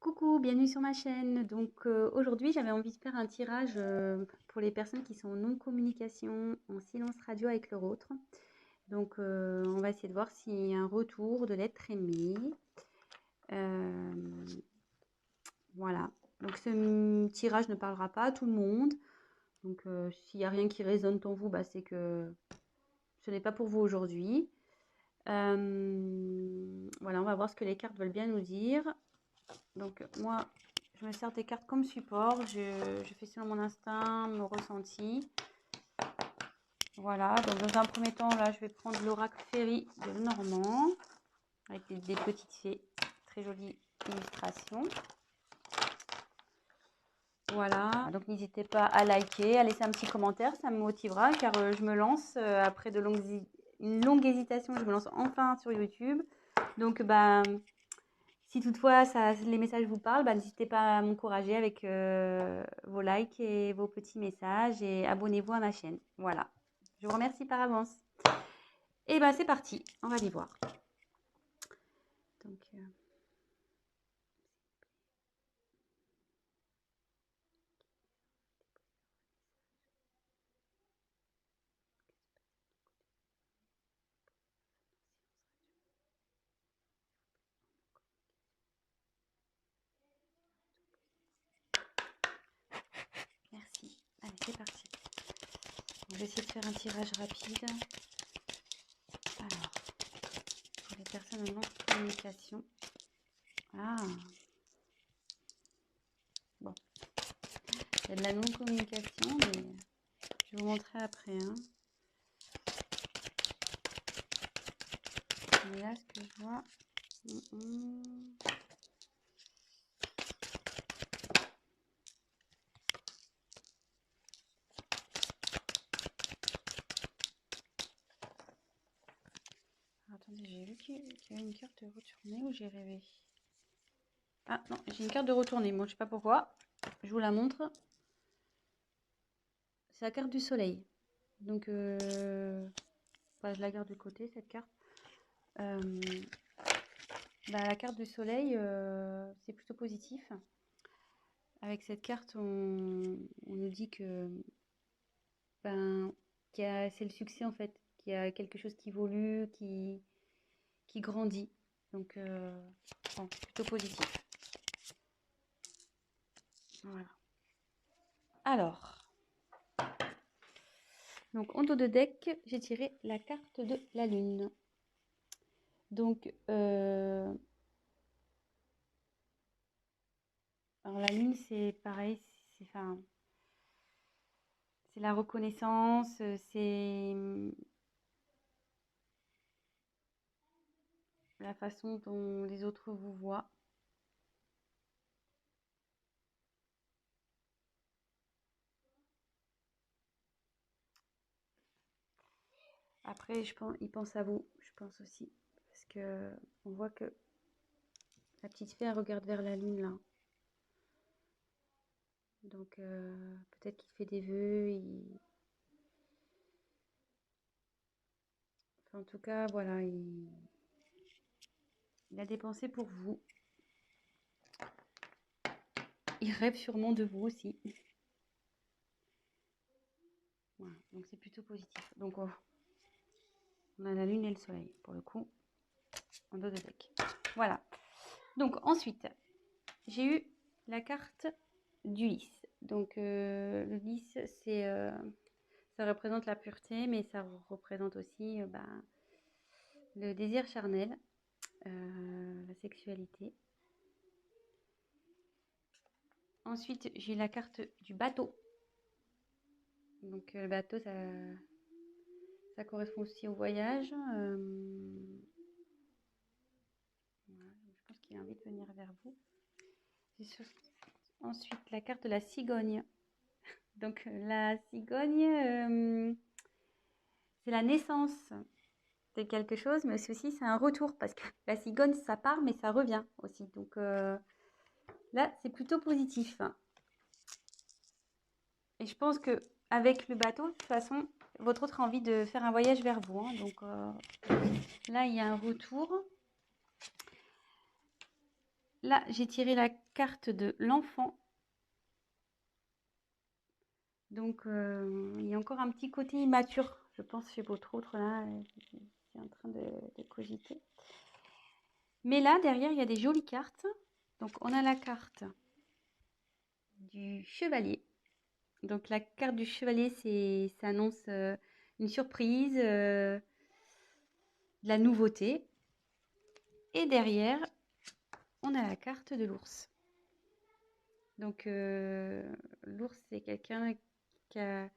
Coucou, bienvenue sur ma chaîne. Aujourd'hui, j'avais envie de faire un tirage pour les personnes qui sont en non-communication, en silence radio avec leur autre. On va essayer de voir s'il y a un retour de l'être aimé. Euh, voilà. Donc, ce tirage ne parlera pas à tout le monde. S'il n'y a rien qui résonne en vous, bah, c'est que ce n'est pas pour vous aujourd'hui. Voilà, on va voir ce que les cartes veulent bien nous dire. Donc, moi, je me sers des cartes comme support. Je fais selon mon instinct, mon ressenti. Voilà. Donc, dans un premier temps, là, je vais prendre l'oracle Féerie de Lenormand avec des petites fées. Très jolie illustration. Voilà. Donc, n'hésitez pas à liker, à laisser un petit commentaire. Ça me motivera car je me lance après une longue hésitation. Je me lance enfin sur YouTube. Donc, bah. Si toutefois les messages vous parlent, bah, n'hésitez pas à m'encourager avec vos likes et vos petits messages et abonnez-vous à ma chaîne. Voilà. Je vous remercie par avance. Et ben c'est parti, on va les voir. Donc, merci. Allez, c'est parti. Je vais essayer de faire un tirage rapide. Alors, pour les personnes en non-communication. Ah, bon. Il y a de la non-communication, mais je vais vous montrer après. Hein. Mais là, ce que je vois... Attendez, j'ai vu qu'il y avait une carte de retournée ou j'ai rêvé? Ah non, j'ai une carte de retournée. Moi, je sais pas pourquoi. Je vous la montre. C'est la carte du soleil. Bah, je la garde de côté, cette carte. La carte du soleil, c'est plutôt positif. Avec cette carte, on nous dit que ben, c'est le succès en fait, qu'il y a quelque chose qui évolue, qui grandit. Bon, plutôt positif. Voilà. Alors, en dos de deck, j'ai tiré la carte de la lune. Alors la lune, c'est pareil, c'est la reconnaissance, c'est la façon dont les autres vous voient. Après, ils pensent à vous, je pense aussi. Parce que on voit que la petite fée, elle regarde vers la lune, là. Peut-être qu'il fait des vœux. Enfin, en tout cas, voilà, il a des pensées pour vous. Il rêve sûrement de vous aussi. Voilà, donc c'est plutôt positif. On a la lune et le soleil, pour le coup, en dos de deck. Voilà. Donc, ensuite, j'ai eu la carte du lys. Le lys, ça représente la pureté, mais ça représente aussi le désir charnel, la sexualité. Ensuite, j'ai eu la carte du bateau. Le bateau, ça correspond aussi au voyage. Voilà, je pense qu'il a envie de venir vers vous. Ensuite, la carte de la cigogne. La cigogne, c'est la naissance de quelque chose, mais aussi c'est un retour parce que la cigogne, ça part, mais ça revient aussi. Là, c'est plutôt positif. Et je pense que avec le bateau, de toute façon, votre autre a envie de faire un voyage vers vous. Là, il y a un retour. Là, j'ai tiré la carte de l'enfant. Donc, il y a encore un petit côté immature, je pense, chez votre autre, là. C'est en train de cogiter. Mais là, derrière, il y a des jolies cartes. Donc, on a la carte du chevalier. Donc, la carte du chevalier, ça annonce une surprise, de la nouveauté. Et derrière, on a la carte de l'ours. Donc, l'ours, c'est quelqu'un qui a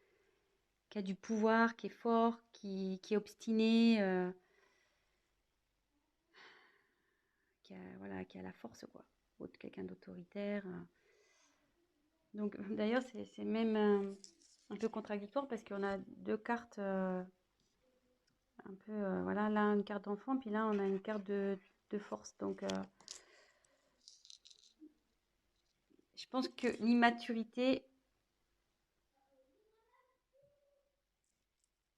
du pouvoir, qui est fort, qui est obstiné, voilà, qui a la force, quoi. Quelqu'un d'autoritaire. Donc, d'ailleurs, c'est même un peu contradictoire parce qu'on a deux cartes un peu, voilà, là, une carte d'enfant, puis là, on a une carte de force. Donc, je pense que l'immaturité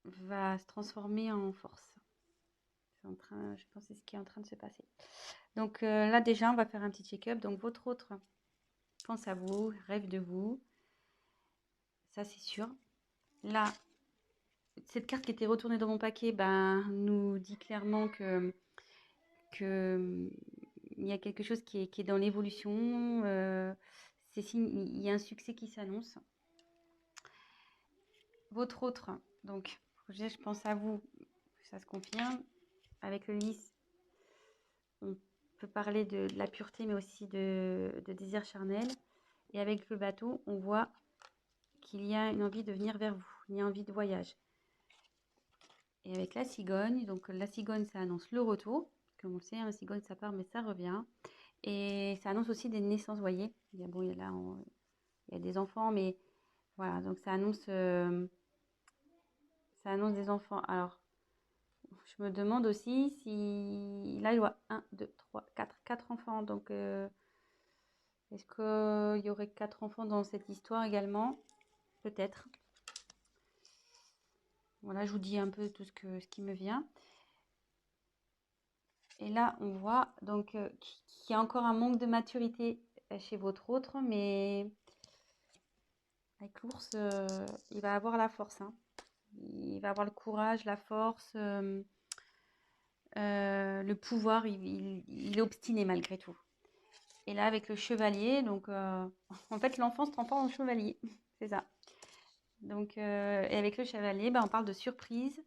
va se transformer en force. Je pense que c'est ce qui est en train de se passer. Donc là, déjà, on va faire un petit check-up. Donc, votre autre pense à vous, rêve de vous. Ça, c'est sûr. Là, cette carte qui était retournée dans mon paquet nous dit clairement que il y a quelque chose qui est dans l'évolution. Il y a un succès qui s'annonce. Votre autre, donc, projet, je pense à vous, ça se confirme. Avec le lys, on peut parler de la pureté, mais aussi de désir charnel. Et avec le bateau, on voit qu'il y a une envie de venir vers vous, il y a envie de voyage. Et avec la cigogne, donc la cigogne, ça annonce le retour. Comme on le sait, la cigogne, ça part, mais ça revient. Et ça annonce aussi des naissances, vous voyez. Il y a, bon, il y a des enfants, mais voilà, donc ça annonce des enfants. Alors, je me demande aussi si... Là, je vois 1, 2, 3, 4 enfants. Donc, est-ce qu'il y aurait 4 enfants dans cette histoire également? Peut-être. Voilà, je vous dis un peu tout ce qui me vient. Et là, on voit donc qu'il y a encore un manque de maturité chez votre autre, mais avec l'ours, il va avoir la force, hein. Il va avoir le courage, la force, le pouvoir. Il est obstiné malgré tout. Et là, avec le chevalier, donc en fait, l'enfant se transforme en chevalier. C'est ça. Donc, et avec le chevalier, on parle de surprise,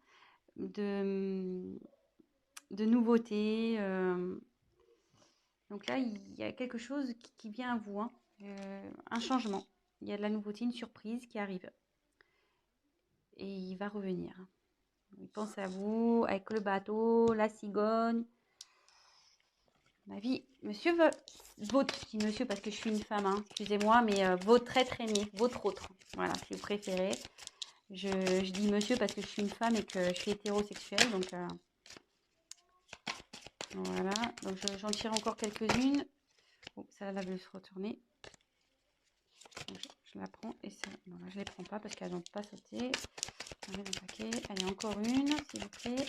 de nouveauté. Donc là, il y a quelque chose qui vient à vous, hein. Un changement. Il y a de la nouveauté, une surprise qui arrive. Et il va revenir. Il pense à vous, avec le bateau, la cigogne. Ma vie, monsieur votre, je dis monsieur parce que je suis une femme, hein, excusez-moi, mais votre être aimé, votre autre. Voilà, si vous préférez. Je dis monsieur parce que je suis une femme et que je suis hétérosexuelle, donc voilà. Donc j'en tire encore quelques-unes. Oh, ça va se retourner. Donc, je la prends et ça. Non, là, je ne les prends pas parce qu'elles n'ont pas sauté. On met dans le paquet. Allez, encore une, s'il vous plaît.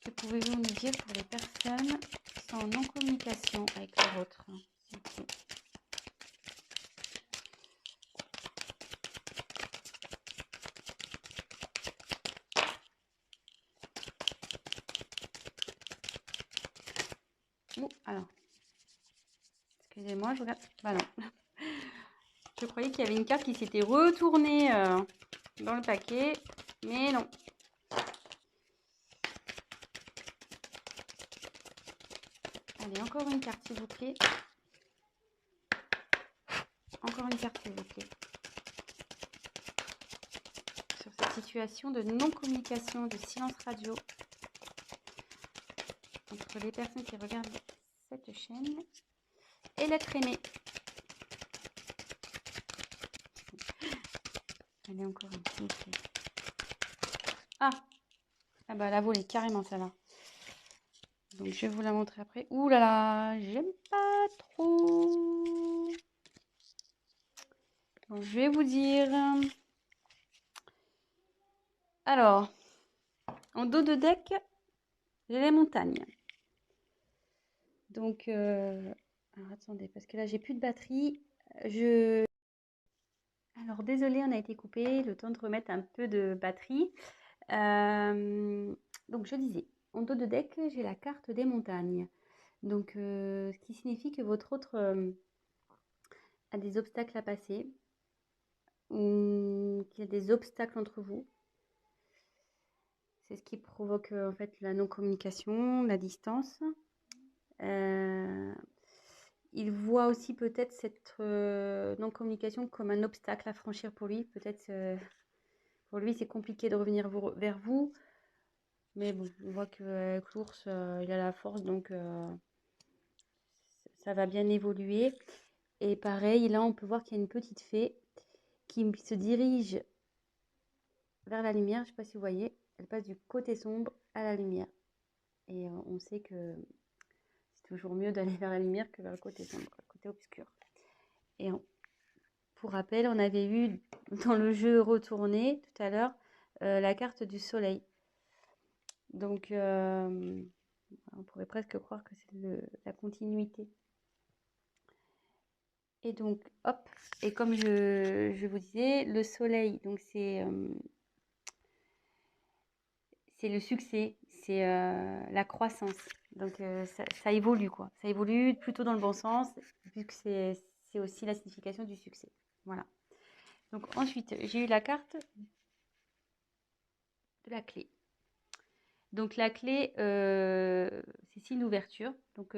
Que pouvez-vous nous dire pour les personnes qui sont en non-communication avec leur autre, s'il vous plaît? Oh, alors. Excusez-moi, je regarde. Bah non. Je croyais qu'il y avait une carte qui s'était retournée dans le paquet, mais non. Allez, encore une carte, s'il vous plaît. Encore une carte, s'il vous plaît. Sur cette situation de non-communication, de silence radio entre les personnes qui regardent cette chaîne et l'être aimé. Allez, encore une, s'il vous plaît. Ah bah la volée, carrément, ça va. Donc, je vais vous la montrer après. Ouh là là, j'aime pas trop. Donc, je vais vous dire. Alors, en dos de deck, j'ai les montagnes. Donc, alors attendez, parce que là, j'ai plus de batterie. Alors, désolé, on a été coupé. Le temps de remettre un peu de batterie. Donc, je disais, en dos de deck, j'ai la carte des montagnes. Donc, ce qui signifie que votre autre a des obstacles à passer ou qu'il y a des obstacles entre vous. C'est ce qui provoque en fait la non-communication, la distance. Il voit aussi peut-être cette non-communication comme un obstacle à franchir pour lui. Peut-être pour lui c'est compliqué de revenir vers vous. Mais bon, on voit qu'avec l'ours, il a la force, donc ça va bien évoluer. Et pareil, là on peut voir qu'il y a une petite fée qui se dirige vers la lumière. Je ne sais pas si vous voyez, elle passe du côté sombre à la lumière. Et on sait que c'est toujours mieux d'aller vers la lumière que vers le côté sombre, le côté obscur. Et pour rappel, on avait vu dans le jeu retourné tout à l'heure la carte du soleil. Donc, on pourrait presque croire que c'est la continuité. Et donc, hop, et comme je vous disais, le soleil, donc c'est le succès, c'est la croissance. Donc, ça évolue, quoi. Ça évolue plutôt dans le bon sens, puisque c'est aussi la signification du succès. Voilà. Donc, ensuite, j'ai eu la carte de la clé. Donc, la clé, c'est signe d'ouverture. Donc,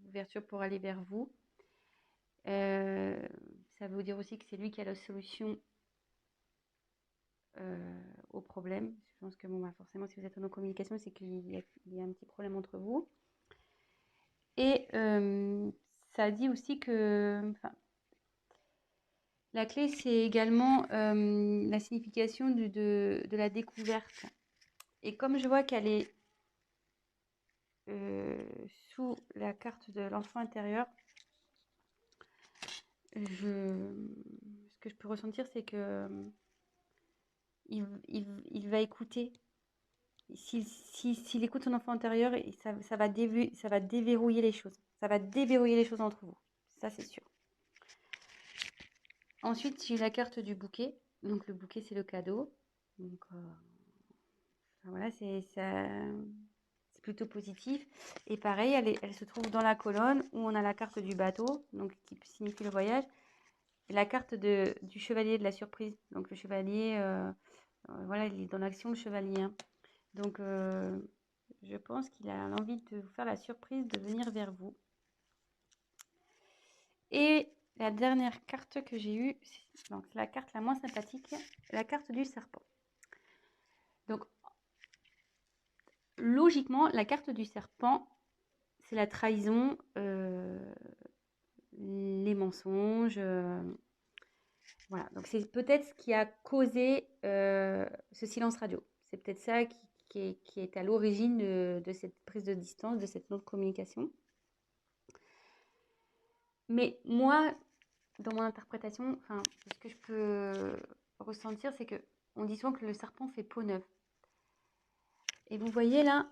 ouverture pour aller vers vous. Ça veut dire aussi que c'est lui qui a la solution au problème. Je pense que bon, bah, forcément, si vous êtes en communication, c'est qu'il y a un petit problème entre vous. Et ça dit aussi que la clé, c'est également la signification de la découverte. Et comme je vois qu'elle est sous la carte de l'enfant intérieur, ce que je peux ressentir, c'est que il va écouter. S'il écoute son enfant intérieur, ça va déverrouiller les choses. Ça va déverrouiller les choses entre vous. Ça, c'est sûr. Ensuite, j'ai la carte du bouquet. Donc, le bouquet, c'est le cadeau. Donc, voilà, c'est plutôt positif. Et pareil, elle se trouve dans la colonne où on a la carte du bateau, donc qui signifie le voyage. Et la carte du chevalier de la surprise. Donc, le chevalier, voilà, il est dans l'action, le chevalier. Hein. Donc, je pense qu'il a l'envie de vous faire la surprise de venir vers vous. Et la dernière carte que j'ai eue, donc la carte la moins sympathique, la carte du serpent. Donc, logiquement, la carte du serpent, c'est la trahison, les mensonges. Voilà, donc c'est peut-être ce qui a causé ce silence radio. C'est peut-être ça qui est à l'origine de cette prise de distance, de cette non-communication. Mais moi, dans mon interprétation, ce que je peux ressentir, c'est que on dit souvent que le serpent fait peau neuve. Et vous voyez là,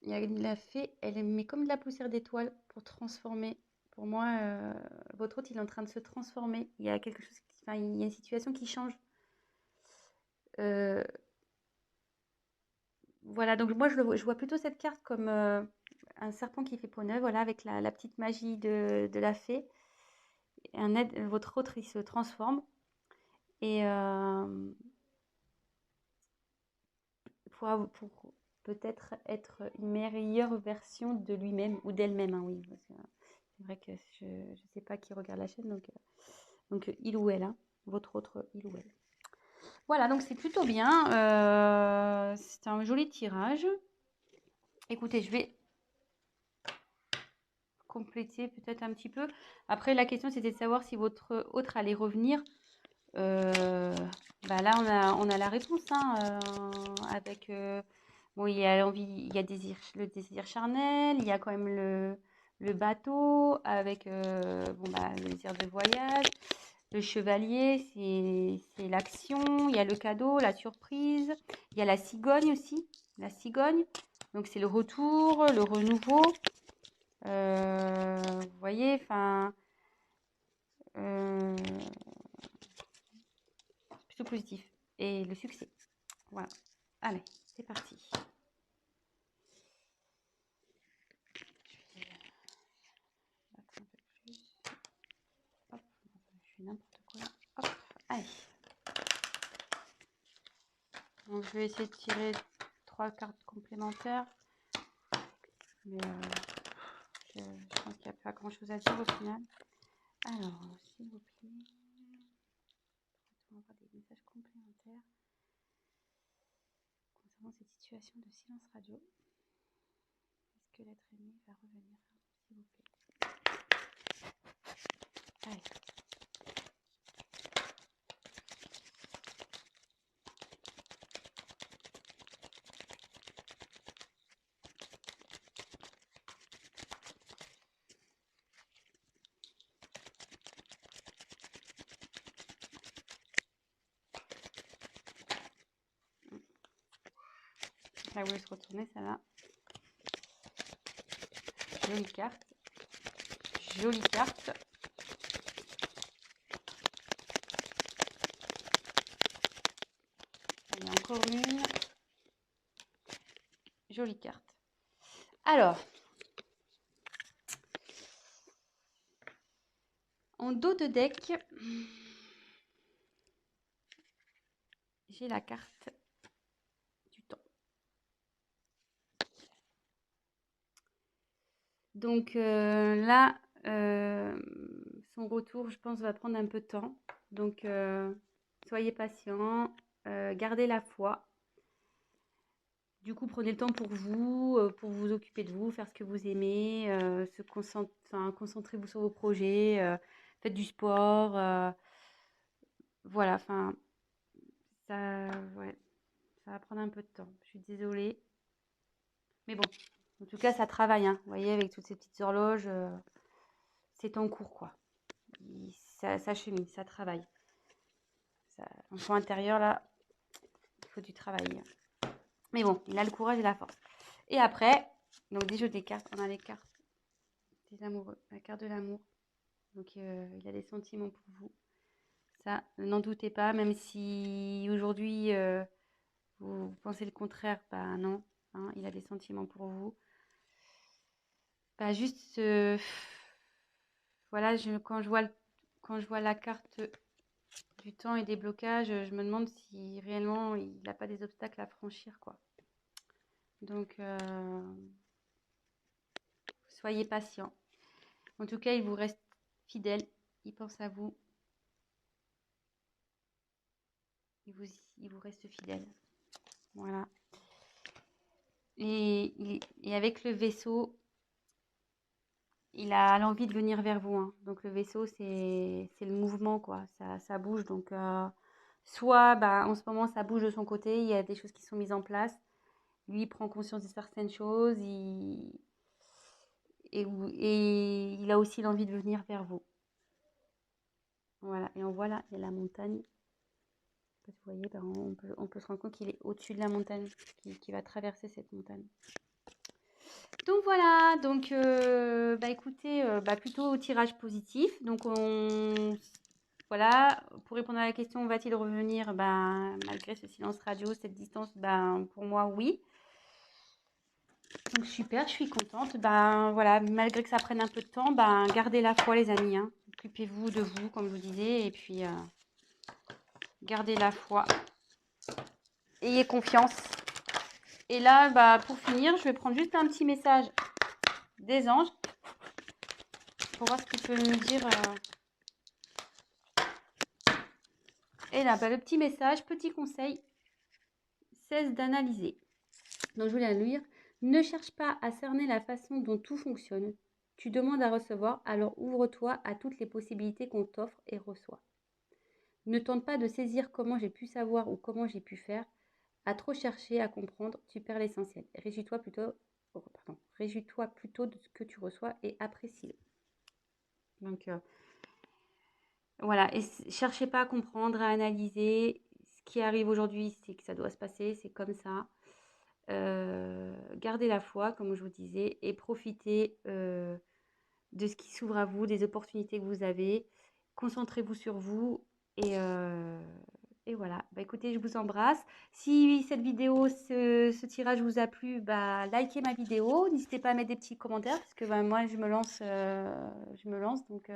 il y a la fée, elle met comme de la poussière d'étoile pour transformer. Pour moi, votre hôte, il est en train de se transformer. Il y a quelque chose, il y a une situation qui change. Voilà, donc moi, je vois plutôt cette carte comme un serpent qui fait peau neuve, voilà, avec la petite magie de la fée. Votre autre, il se transforme. Et pour peut-être être une meilleure version de lui-même ou d'elle-même, hein, oui. Parce que c'est vrai que je ne sais pas qui regarde la chaîne, donc il ou elle, hein, votre autre il ou elle. Voilà, donc c'est plutôt bien. C'est un joli tirage. Écoutez, je vais compléter peut-être un petit peu. Après, la question, c'était de savoir si votre autre allait revenir. Là, on a la réponse, hein, avec... bon, il y a l'envie, il y a le désir charnel, il y a quand même le bateau, avec le désir de voyage. Le chevalier, c'est l'action. Il y a le cadeau, la surprise. Il y a la cigogne aussi. La cigogne. Donc, c'est le retour, le renouveau. voyez, enfin, plutôt positif. Et le succès. Voilà. Allez, c'est parti. Je vais battre un peu plus. Hop, je fais n'importe quoi. Hop, allez. Donc, je vais essayer de tirer 3 cartes complémentaires. Mais je pense qu'il n'y a pas grand chose à dire au final. Alors, s'il vous plaît, on va avoir des messages complémentaires concernant cette situation de silence radio. Est-ce que l'être aimé va revenir, s'il vous plaît? Allez. Ça voulait se retourner, ça va. Jolie carte. Jolie carte. Il y a encore une. Jolie carte. Alors, en dos de deck, j'ai la carte du temps. Donc là, son retour, je pense, va prendre un peu de temps. Donc, soyez patient, gardez la foi. Du coup, prenez le temps pour vous occuper de vous, faire ce que vous aimez, concentrez-vous sur vos projets, faites du sport. Voilà, enfin, ouais, ça va prendre un peu de temps. Je suis désolée. Mais bon, en tout cas, ça travaille, hein. Vous voyez, avec toutes ces petites horloges, c'est en cours, quoi. Ça chemine, ça travaille. L'enfant intérieur, là, il faut du travail. Mais bon, il a le courage et la force. Et après, donc des jeux des cartes, on a les cartes des amoureux, la carte de l'amour. Donc il a des sentiments pour vous. Ça, n'en doutez pas, même si aujourd'hui vous pensez le contraire, bah non, hein, il a des sentiments pour vous. Bah juste, voilà, quand je vois la carte du temps et des blocages, je me demande si réellement il n'a pas des obstacles à franchir, quoi. Donc, soyez patient. En tout cas, il vous reste fidèle. Il pense à vous. Il vous reste fidèle. Voilà. Et avec le vaisseau, il a l'envie de venir vers vous, hein. Donc, le vaisseau, c'est le mouvement, quoi. Ça bouge. Donc, soit, bah, en ce moment, ça bouge de son côté. Il y a des choses qui sont mises en place. Lui, il prend conscience de certaines choses. Et il a aussi l'envie de venir vers vous. Voilà. Et on voit là, il y a la montagne. Vous voyez, ben, on peut se rendre compte qu'il est au-dessus de la montagne, qui va traverser cette montagne. Donc voilà, donc bah écoutez, bah plutôt au tirage positif. Donc voilà, pour répondre à la question, va-t-il revenir? Ben, malgré ce silence radio, cette distance, ben pour moi oui. Donc super, je suis contente. Ben voilà, malgré que ça prenne un peu de temps, ben gardez la foi les amis, hein. Occupez-vous de vous, comme je vous disais, et puis gardez la foi. Ayez confiance. Et là, bah, pour finir, je vais prendre juste un petit message des anges pour voir ce qu'ils peuvent me dire. Et là, bah, le petit message, petit conseil, cesse d'analyser. Donc, je voulais la lire. Ne cherche pas à cerner la façon dont tout fonctionne. Tu demandes à recevoir, alors ouvre-toi à toutes les possibilités qu'on t'offre et reçois. Ne tente pas de saisir comment j'ai pu savoir ou comment j'ai pu faire. À trop chercher à comprendre, tu perds l'essentiel. Réjouis-toi plutôt de ce que tu reçois et apprécie-le. Donc, voilà, et cherchez pas à comprendre, à analyser. Ce qui arrive aujourd'hui, c'est que ça doit se passer, c'est comme ça. Gardez la foi, comme je vous disais, et profitez de ce qui s'ouvre à vous, des opportunités que vous avez. Concentrez-vous sur vous et voilà. Bah, écoutez, je vous embrasse. Si cette vidéo, ce tirage vous a plu, bah, likez ma vidéo. N'hésitez pas à mettre des petits commentaires parce que bah, moi, je me lance. Donc,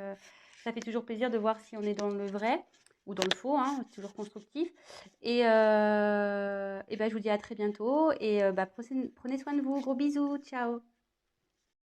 ça fait toujours plaisir de voir si on est dans le vrai ou dans le faux, hein, c'est toujours constructif. Et bah, je vous dis à très bientôt. Et bah, prenez soin de vous. Gros bisous. Ciao.